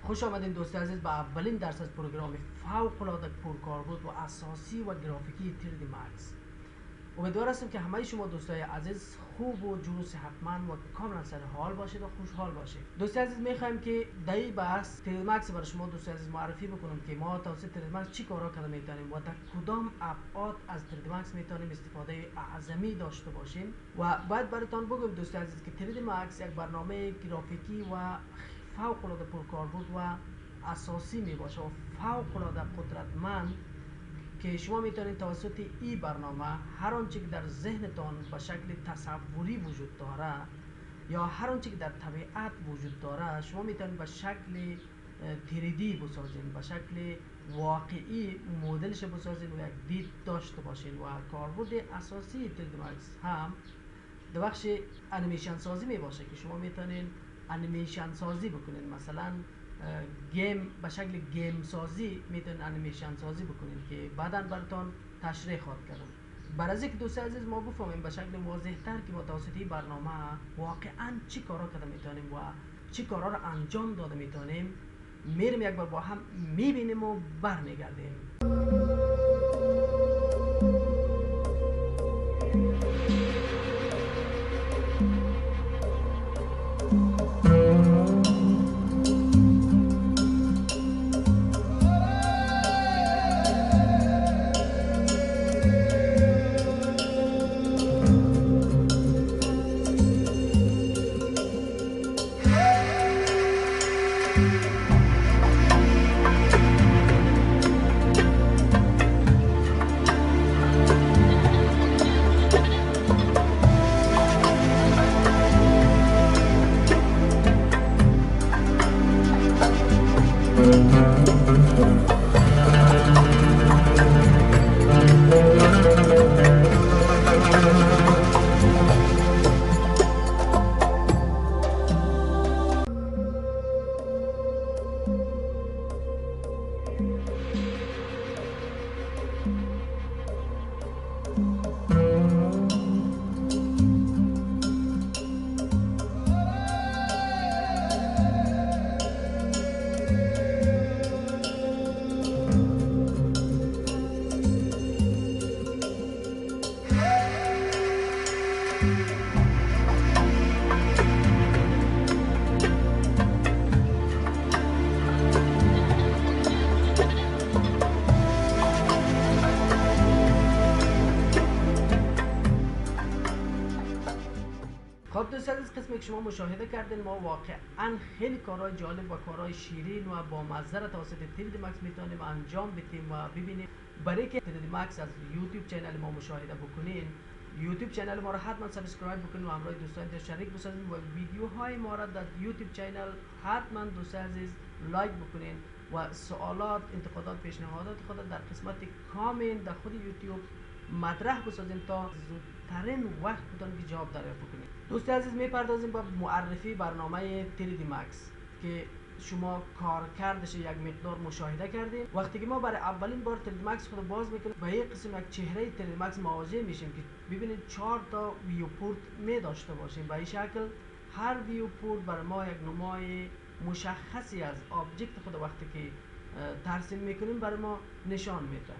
خوش آمدین دوست عزیز به اولین درس از پروگرام فوق العاده پرکاربرد و اساسی و گرافیکی 3D Max. امیدوار هستم که همه شما دوستای عزیز خوب و جور و صحتمند و کاملا سر حال باشید و خوشحال باشید. دوست عزیز میخوایم که در این بحث 3D Max برای شما دوست عزیز معرفی بکنم که ما توسط 3D Max چی کارا کرده میتونیم و در کدام ابعاد از 3D Max میتونیم استفاده اعظمی داشته باشیم و باید براتون بگم دوست عزیز که 3D Max یک برنامه گرافیکی و فوق العاده پرکاربرد و اساسی می باشه و فوق العاده قدرتمند که شما میتونید توسط این برنامه هر آنچه که در ذهنتان به شکل تصوری وجود داره یا هر آنچه که در طبیعت وجود داره شما میتونید به شکل 3D بسازین، به شکل واقعی مدلش بسازین و یک دید داشته باشین و کاربرد اساسی 3D Max هم در بخش انیمیشن سازی می باشه که شما میتونید انیمیشن سازی بکنین، مثلا گیم به شکل گیم سازی میتونین انیمیشن سازی بکنین که بعدا براتون تشریح خواهد کردم. برای از اینکه دوست عزیز ما بفهمیم به شکل واضح تر که ما توسط این برنامه واقعا چی کارا کرده میتونیم و چی کارا رو انجام داده میتونیم، میریم یک بار با هم میبینیم و برمیگردیم. خب دوست عزیز، قسمی که شما مشاهده کردین ما واقعا خیلی کارهای جالب و کارهای شیرین و با مزه توسط 3D Max میتونیم انجام بدیم و ببینیم. برای که 3D Max از یوتیوب چینل ما مشاهده بکنین، یوتیوب چینل ما را حتما سبسکرایب بکنین و همراه دوستان شریک بسازین و ویدیوهای ما را در یوتیوب چینل حتما دوست عزیز لایک بکنین و سوالات، انتقادات، پیشنهادات خود در قسمت کامنت در خود یوتیوب مطرح بسازین تا زودترین وقت بتونید که جواب دریافت بکنید. دوست عزیز میپردازیم با معرفی برنامه 3D Max که شما کارکردش یک مقدار مشاهده کردیم. وقتی که ما برای اولین بار 3D Max خود باز میکنیم به یک قسم یک چهره 3D Max مواجه میشیم که ببینید 4 تا ویو پورت می داشته باشیم. به این شکل هر ویو پورت برای ما یک نمای مشخصی از آبجکت خود وقتی که ترسیم میکنیم برای ما نشان میده.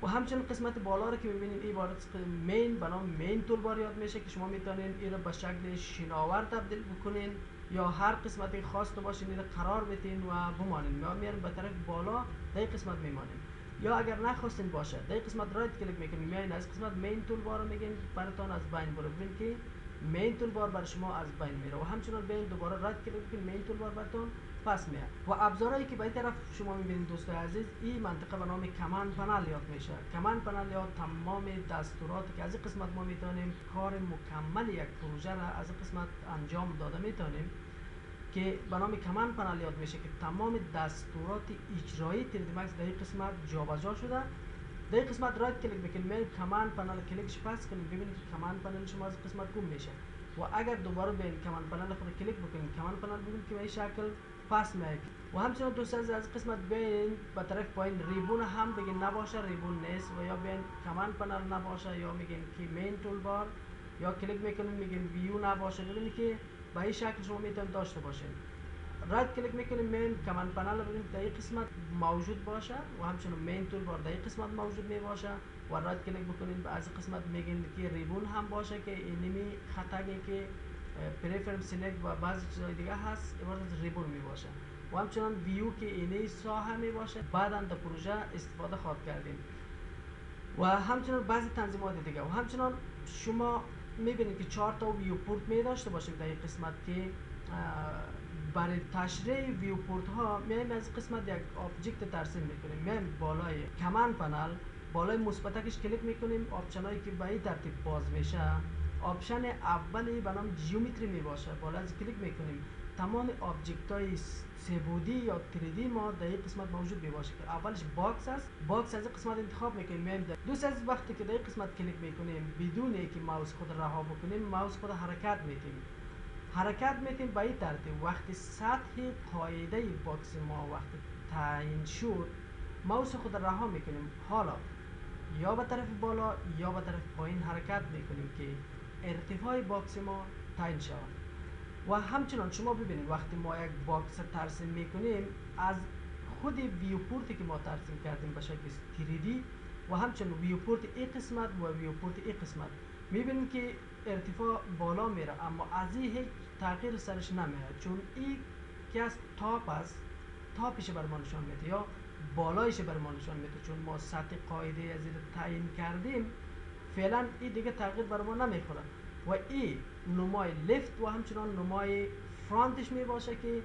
و همچنین قسمت بالا رو که می‌بینید این عبارت مین به نام مین تول بار یاد میشه که شما میتونین این رو به شکل شناور تبدیل بکنین یا هر قسمتی خاص تو باشین این رو قرار بدین و بمانین. ما میاریم به طرف بالا در قسمت میمانیم، یا اگر نخواستین باشه در قسمت رایت کلیک میکنین میایین از قسمت مین تول بار رو میگین براتون از بین بره. ببینید که مین تول بار بر شما از بین میره و همچنین بیاین دوباره رایت کلیک بکنین مین تول بار براتون پس میاد. و ابزارهایی که به این طرف شما میبینید دوستان عزیز، این منطقه به نام کمان پنل یاد میشه. کمان پنل یا تمام دستوراتی که از این قسمت ما میتونیم کار مکمل یک پروژه را از این قسمت انجام داده میتونیم که به نام کمان پنل یاد میشه که تمام دستورات اجرایی 3D Max در این قسمت جابجا شده. در این قسمت رایت کلیک بکنید میایید کمان پنل کلیکش پس کنید ببینید که کمان پنل شما از قسمت گم میشه و اگر دوباره به کمان پنل خود کلیک بکنید کمان پنل ببینید که به این شکل پس میاد. و همچنین دوستان از قسمت بیاین به طرف پایین ریبون هم بگین نباشه، ریبون نیست، و یا بیاین کمان پنل نباشه یا میگین که مین تول بار یا کلیک میکنین میگین ویو نباشه. ببینید که به این شکل شما میتونید داشته باشین. رایت کلیک میکنیم مین کمان پنل ببینید در این قسمت موجود باشه و همچنین مین تول بار در این قسمت موجود می باشه و رایت کلیک بکنید از این قسمت میگین که ریبون هم باشه که اینمی خطایی که پریفرم سیلکت و بعضی چیزهای دیگه هست عبارت از ریبون می باشه و همچنان ویو که اینی ساحه می باشه بعدا در پروژه استفاده خواهد کردیم و همچنان بعضی تنظیمات دیگه و همچنان شما میبینید که 4 تا ویو پورت می داشته باشیم در این قسمت که برای تشریح ویو پورت ها میایم از قسمت یک آبجکت ترسیم میکنیم میایم بالای کمان پنل بالای مثبتکش کلیک میکنیم آپشنایی که به این ترتیب باز میشه آپشن اولی به نام جیومتری می باشه بالا از کلیک میکنیم تمام آبجکت های سه‌بعدی یا 3D ما در این قسمت موجود می باشه که اولش باکس است باکس از این قسمت انتخاب میکنیم میایم دوست از وقتی که در این قسمت کلیک میکنیم بدون اینکه ماوس خود رها بکنیم ماوس خود حرکت میتیم حرکت میتیم به این ترتیب وقتی سطح قاعده باکس ما وقتی تعیین شد ماوس خود رها میکنیم حالا یا به طرف بالا یا به طرف پایین حرکت میکنیم که ارتفاع باکس ما تعیین شود و همچنان شما ببینید وقتی ما یک باکس ترسیم میکنیم از خود ویو پورتی که ما ترسیم کردیم به شکل 3D و همچنان ویو پورت این قسمت و ویو پورت این قسمت میبینیم که ارتفاع بالا میره اما از این هیچ تغییر سرش نمیره چون این که از تاپ است تاپش بر ما نشان میده یا بالایش بر ما نشان میده چون ما سطح قاعده از این تعیین کردیم فعلا این دیگه تغییر بر ما نمیخوره و این نمای لفت و همچنان نمای فرانتش می باشه که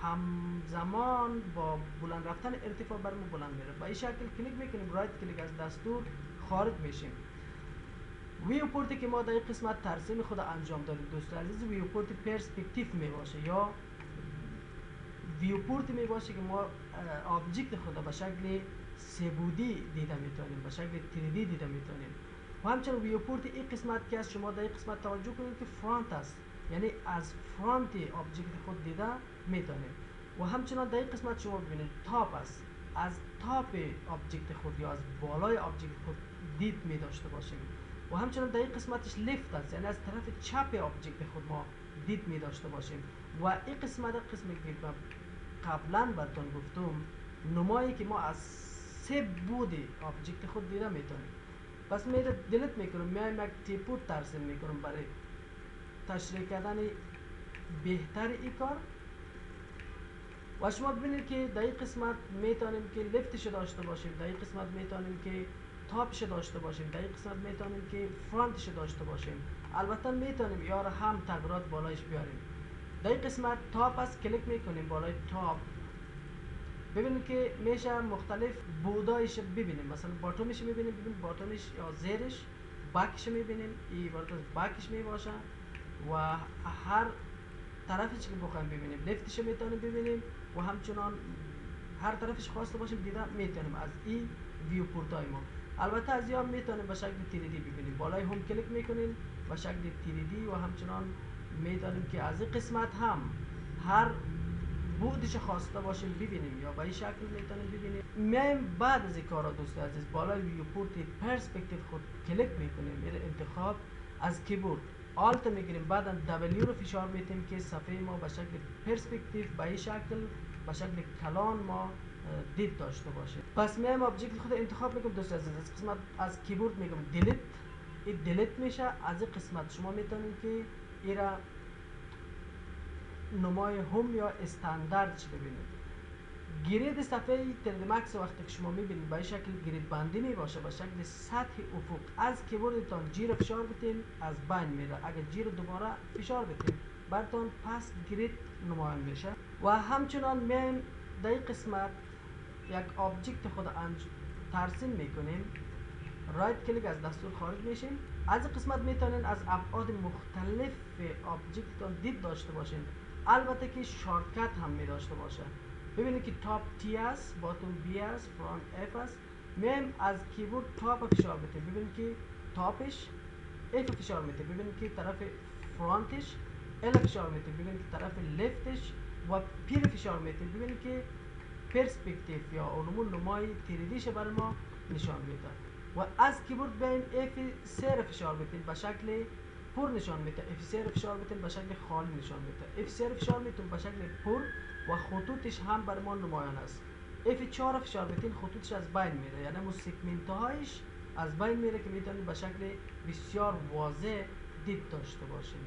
همزمان با بلند رفتن ارتفاع بر ما بلند میره با این شکل کلیک میکنیم رایت کلیک از دستور خارج میشیم ویو پورتی که ما در این قسمت ترسیم خود انجام دادیم دوستان عزیز ویو پورت پرسپکتیو می باشه یا ویو پورت می باشه که ما آبجکت خود به شکل سه‌بعدی دیده میتونیم به شکل 3D دیده میتونیم و همچنین ویو پورت این قسمت که از شما در این قسمت توجه کنید که فرانت است یعنی از فرانت آبجکت خود دیده میتونیم و همچنان در این قسمت شما ببینید تاپ است از تاپ آبجکت خود یا از بالای آبجکت خود دید می داشته باشیم و همچنان در این قسمتش لیفت است یعنی از طرف چپ آبجکت خود ما دید می داشته باشیم و این قسمت قسمی که قبلا براتون گفتم نمایی که ما از سه بود آبجکت خود دیده میتونیم پس میره دیلیت میکنم میایم یک تیپور ترسیم میکنم برای تشریح کردن بهتر این کار و شما ببینید که در این قسمت میتونیم که لفتش داشته باشیم در این قسمت میتونیم که تاپش داشته باشیم در این قسمت میتونیم که فرانتش داشته باشیم البته میتونیم یا هم تغییرات بالایش بیاریم در این قسمت تاپ است کلیک میکنیم بالای تاپ ببینید که میشه مختلف بودایش ببینیم مثلا باتومش میبینیم ببینید باتومش یا زیرش بکش میبینیم این عبارت از بکش میباشه و هر طرفش که بخوایم ببینیم لفتش میتونیم ببینیم و همچنان هر طرفش خواسته باشیم دیده میتونیم از این ویو پورتای ما البته از یا میتونیم به شکل 3D ببینیم بالای هم کلیک میکنیم به شکل 3D و همچنان میتونیم که از این قسمت هم هر بودش خواسته باشیم ببینیم یا به این شکل میتونیم ببینیم میایم بعد از این کارا دوست عزیز بالای ویو پورت پرسپکتیو خود کلیک میکنیم میره انتخاب از کیبورد آلت میگیریم بعدا دبلیو رو فشار میتیم که صفحه ما به شکل پرسپکتیو به این شکل به شکل کلان ما دید داشته باشه پس میایم آبجکت خود انتخاب میکنیم دوست عزیز از قسمت از کیبورد میگم دیلیت این دیلیت میشه از این قسمت شما میتونید که ایرا نمای هم یا استاندارد ببینید گرید صفحه تنظیمات وقتی که شما میبینید به این شکل گرید بندی می باشه به شکل سطح افق از کیبوردتان جی رو فشار بدین از بین میره اگر جی رو دوباره فشار بدین براتون پس گرید نمایان میشه و همچنان میایم در این قسمت یک آبجکت خود ترسیم میکنیم رایت کلیک از دستور خارج میشیم از این قسمت میتونین از ابعاد مختلف آبجکتتان دید داشته باشین البته که شارتکت هم می داشته باشه ببینید که تاپ تی است باتوم بی است فرانت اف است میایم از کیبورد تاپ فشار بدیم ببینید که تاپش اف فشار میده ببینید که طرف فرانتش ال فشار میده ببینید که طرف لفتش و پیر فشار میده ببینید که پرسپکتیو یا علوم نمای تیریدیش برای ما نشان میده و از کیبورد بین اف 3 فشار بدیم به شکل پر نشان میده. F3 رو فشار بدین به شکل خالی نشان میده. F3 رو فشار میتون به شکل پر و خطوطش هم بر ما نمایان است. F4 رو فشار بدین خطوطش از بین میره، یعنی اون سگمنت هایش از بین میره که میتونید به شکل بسیار واضح دید داشته باشیم.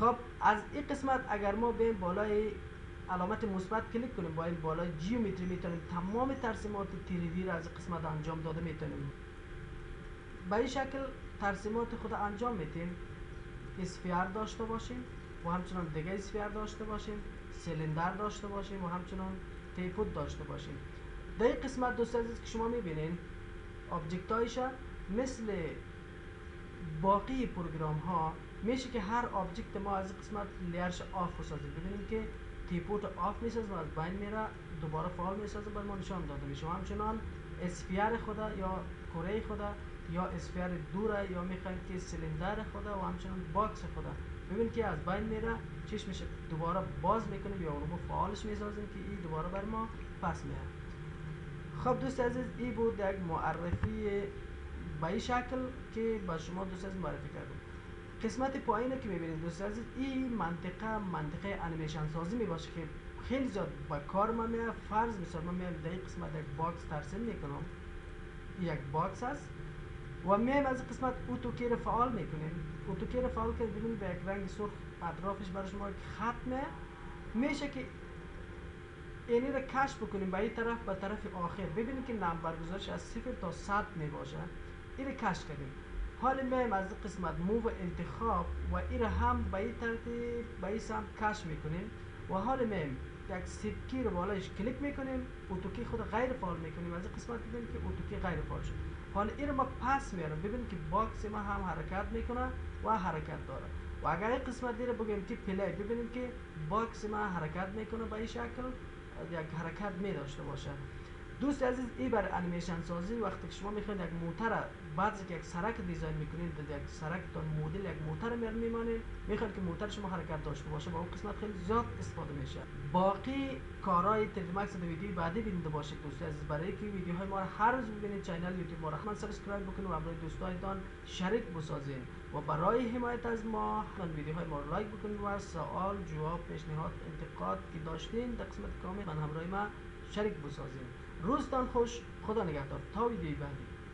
خب از این قسمت اگر ما به بالای علامت مثبت کلیک کنیم، با این بالای جیومتری میتونیم تمام ترسیمات تیریدی را از قسمت انجام داده میتونیم. به این شکل ترسیمات خود انجام میتیم. اسفیر داشته باشیم و همچنان دیگه اسفیر داشته باشیم، سیلندر داشته باشیم و همچنان تیپود داشته باشیم. در این قسمت دوست عزیز که شما میبینین آبجکت هایش مثل باقی پروگرام ها میشه که هر آبجکت ما از قسمت لیرش آف بسازیم. ببینیم که تیپوت آف میسازه و از بین میره، دوباره فعال میسازه بر ما نشان داده میشه. و همچنان اسفیر خدا یا کره خدا یا اسفیر دوره یا میخوایم که سیلندر خدا و همچنان باکس خدا ببین که از بین میره، چیش میشه دوباره باز میکنیم یا اونو فعالش میسازیم که این دوباره بر ما پس میاد. خب دوست عزیز این بود یک معرفی به این شکل که با شما دوست عزیز معرفی کردم. قسمت پایین که میبینید دوست عزیز این منطقه انیمیشن سازی میباشه که خیلی زیاد با کار ما میاد. فرض مثال ما میایم در این قسمت یک باکس ترسیم میکنم، یک باکس است و میایم از قسمت اتوکی رو فعال میکنیم. اتوکی رو فعال کنیم ببینید به یک رنگ سرخ اطرافش برای شما یک خط میشه که اینی رو کش بکنیم به این طرف به طرف آخر. ببینید که نمبر گذارش از 0 تا 100 میباشه. این رو کش کردیم. حالا میایم از قسمت موو انتخاب و این رو هم به این ترتیب به این سمت کش میکنیم و حالا میایم یک سیبکی رو بالایش کلیک میکنیم، اتوکی خود غیر فعال میکنیم. از این قسمت ببینید که اتوکی غیر فعال شد. حالا این رو ما پس میارم، ببینید که باکس ما هم حرکت میکنه و حرکت داره. و اگر این قسمت رو بگیم که پلی، ببینید که باکس ما حرکت میکنه به این شکل، یک حرکت می داشته باشه. دوست عزیز این بر انیمیشن سازی وقتی که شما میخواید یک موتر بعد که یک سرک دیزاین میکنید، یک سرک تا مدل یک موتر میمونه، میخواید که موتر شما حرکت داشته باشه، با اون قسمت خیلی زیاد استفاده میشه. باقی کارهای تنظیمات در ویدیو بعدی ببینید باشید دوست عزیز. برای اینکه ویدیوهای ما رو هر روز ببینید چینل یوتیوب ما رو حتما سبسکرایب بکنید و برای دوستانتان شریک بسازید و برای حمایت از ما ویدیوهای ما رو لایک بکنید و سوال جواب پیشنهاد انتقاد که داشتین در قسمت کامل من همراه ما شریک بسازید. روزتان خوش، خدا نگهدار تا ویدیوی بعدی.